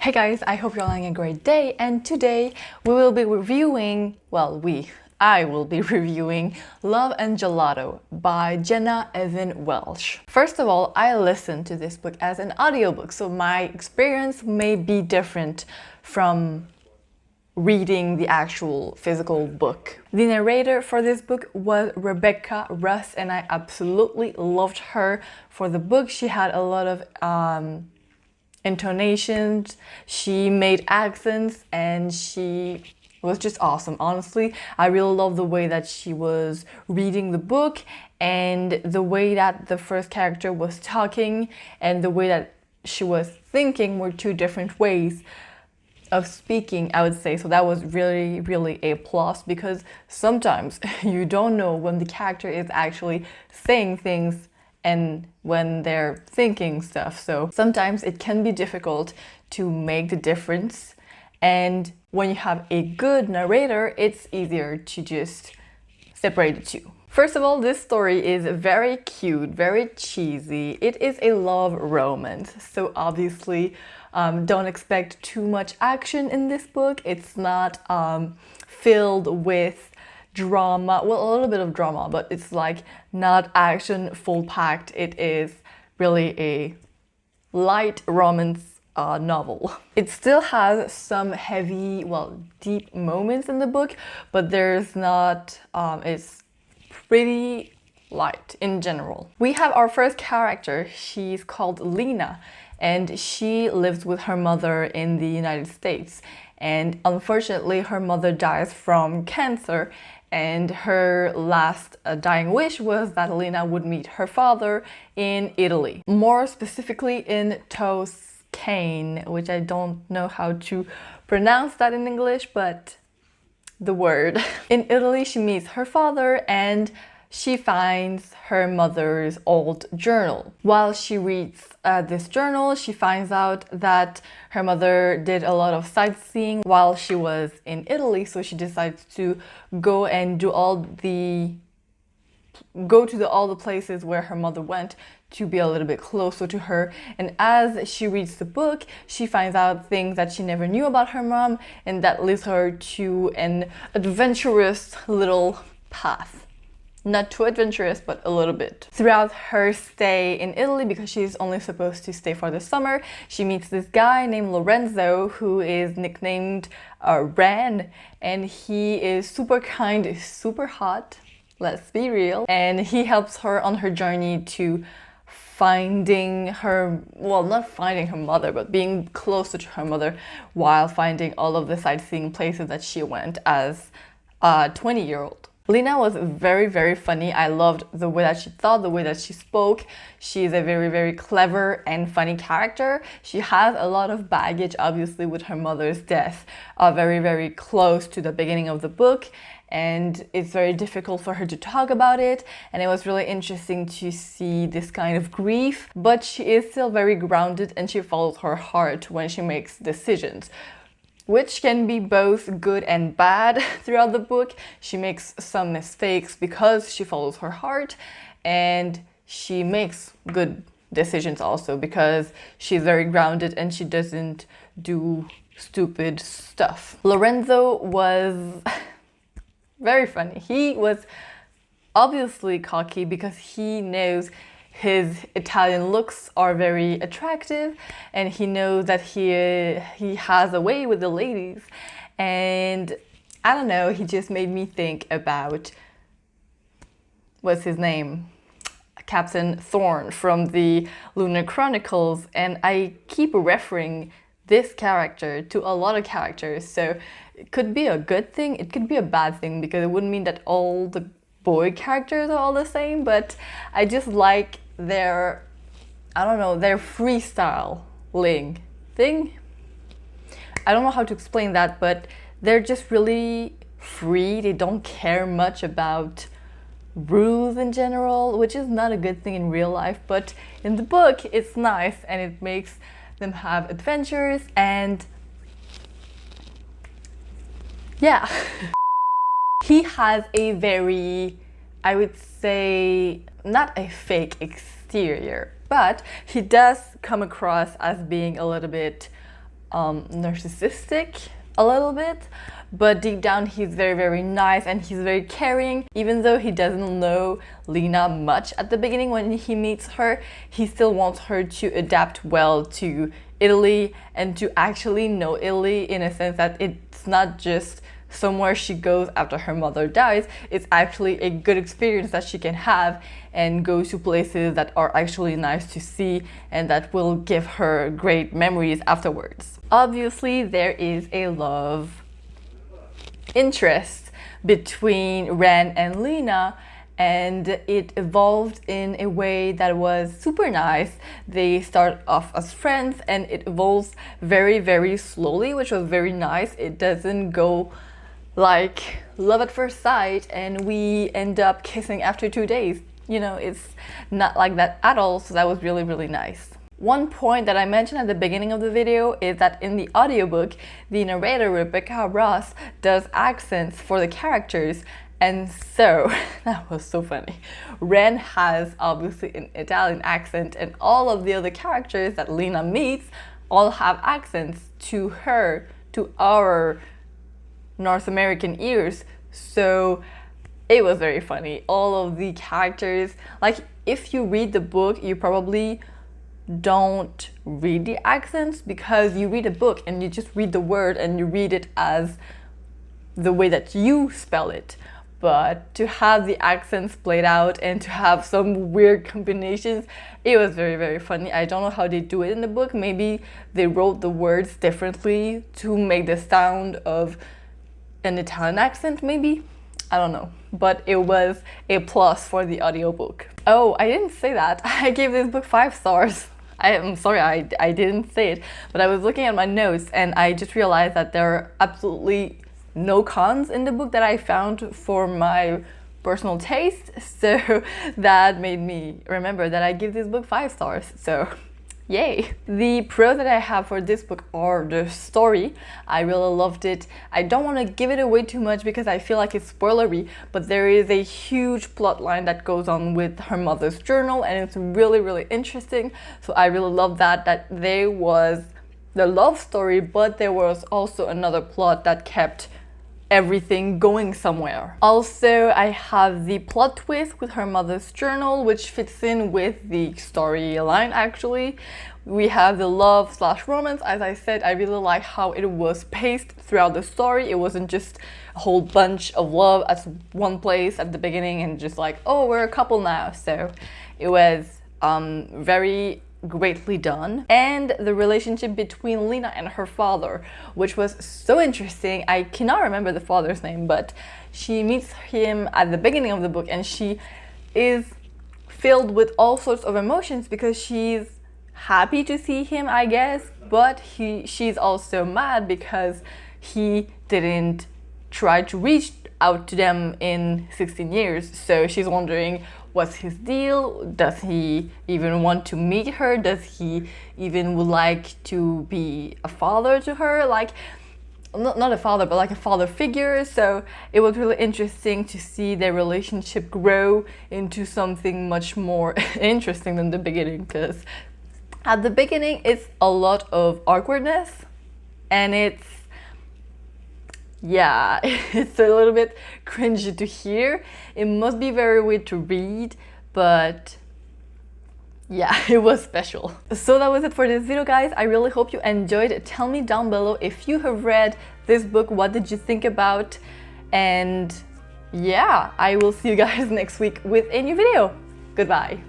Hey guys, I hope you're having a great day, and today we will be reviewing, I will be reviewing Love and Gelato by Jenna Welch. First of all, I listened to this book as an audiobook, so my experience may be different from reading the actual physical book. The narrator for this book was Rebecca Russ, and I absolutely loved her for the book. She had a lot of intonations, she made accents, and she was just awesome. Honestly, I really love the way that she was reading the book and the way that the first character was talking and the way that she was thinking were two different ways of speaking, I would say. So that was really a plus, because sometimes you don't know when the character is actually saying things and when they're thinking stuff. So sometimes it can be difficult to make the difference. And when you have a good narrator, it's easier to just separate the two. First of all, this story is very cute, very cheesy. It is a love romance. So obviously, don't expect too much action in this book. It's not filled with drama, well, a little bit of drama, but it's like not action full packed. It is really a light romance novel. It still has some heavy, deep moments in the book, but there's not, it's pretty light in general. We have our first character. She's called Lena, and she lives with her mother in the United States. And unfortunately, her mother dies from cancer, and her last dying wish was that Lena would meet her father in Italy. More specifically in Toscane, which I don't know how to pronounce that in English, but the word. In Italy, she meets her father and she finds her mother's old journal. While she reads this journal, she finds out that her mother did a lot of sightseeing while she was in Italy, so she decides to go and do all the places where her mother went to be a little bit closer to her. And as she reads the book, she finds out things that she never knew about her mom, and that leads her to an adventurous little path. Not too adventurous, but a little bit. Throughout her stay in Italy, because she's only supposed to stay for the summer, she meets this guy named Lorenzo, who is nicknamed Ran, and he is super kind, super hot, let's be real, and he helps her on her journey to finding her, not finding her mother, but being closer to her mother while finding all of the sightseeing places that she went as a 20-year-old. Lena was very funny. I loved the way that she thought, the way that she spoke. She's a very clever and funny character. She has a lot of baggage, obviously, with her mother's death, very close to the beginning of the book, and it's very difficult for her to talk about it, and it was really interesting to see this kind of grief, but she is still very grounded and she follows her heart when she makes decisions, which can be both good and bad throughout the book. She makes some mistakes because she follows her heart, and she makes good decisions also because she's very grounded and she doesn't do stupid stuff. Lorenzo was very funny. He was obviously cocky because he knows his Italian looks are very attractive, and he knows that he has a way with the ladies. And I don't know, he just made me think about, what's his name? Captain Thorne from the Lunar Chronicles, and I keep referring this character to a lot of characters, so it could be a good thing, it could be a bad thing, because it wouldn't mean that all the boy characters are all the same, but I just like their, their freestyling thing. I don't know how to explain that, but they're just really free. They don't care much about rules in general, which is not a good thing in real life, but in the book it's nice, and it makes them have adventures, and yeah. He has a very, I would say, not a fake exterior, but he does come across as being a little bit narcissistic a little bit, but deep down he's very, very nice and he's very caring. Even though he doesn't know Lena much at the beginning when he meets her, he still wants her to adapt well to Italy and to actually know Italy, in a sense that it's not just somewhere she goes after her mother dies. It's actually a good experience that she can have and go to places that are actually nice to see and that will give her great memories afterwards. Obviously, there is a love interest between Ren and Lena, and it evolved in a way that was super nice. They start off as friends and it evolves very, very slowly, which was very nice. It doesn't go like love at first sight and we end up kissing after 2 days. You know, it's not like that at all, so that was really, really nice. One point that I mentioned at the beginning of the video is that in the audiobook, the narrator Rebecca Ross does accents for the characters, and so that was so funny. Ren has obviously an Italian accent, and all of the other characters that Lena meets all have accents to her, to our North American ears. So it was very funny. All of the characters, like if you read the book, you probably don't read the accents because you read a book and you just read the word and you read it as the way that you spell it. But to have the accents played out and to have some weird combinations, it was very, very funny. I don't know how they do it in the book. Maybe they wrote the words differently to make the sound of an Italian accent, maybe? I don't know. But it was a plus for the audiobook. Oh, I didn't say that. I gave this book 5 stars. I'm sorry, I didn't say it, but I was looking at my notes and I just realized that there are absolutely no cons in the book that I found for my personal taste. So that made me remember that I give this book 5 stars. So yay! The pros that I have for this book are the story. I really loved it. I don't want to give it away too much because I feel like it's spoilery, but there is a huge plot line that goes on with her mother's journal and it's really, really interesting. So I really love that there was the love story, but there was also another plot that kept everything going somewhere. Also, I have the plot twist with her mother's journal, which fits in with the storyline actually. We have the love/romance. As I said, I really like how it was paced throughout the story. It wasn't just a whole bunch of love at one place at the beginning and just like, oh, we're a couple now. So it was very greatly done. And the relationship between Lena and her father, which was so interesting. I cannot remember the father's name, but she meets him at the beginning of the book and she is filled with all sorts of emotions because she's happy to see him, I guess, but she's also mad because he didn't try to reach out to them in 16 years. So she's wondering, what's his deal? Does he even want to meet her? Does he even would like to be a father to her? Like, not a father, but like a father figure. So it was really interesting to see their relationship grow into something much more interesting than the beginning, because at the beginning it's a lot of awkwardness and it's a little bit cringy to hear. It must be very weird to read, but yeah, it was special. So that was it for this video, guys. I really hope you enjoyed. Tell me down below if you have read this book, what did you think about? And yeah, I will see you guys next week with a new video. Goodbye.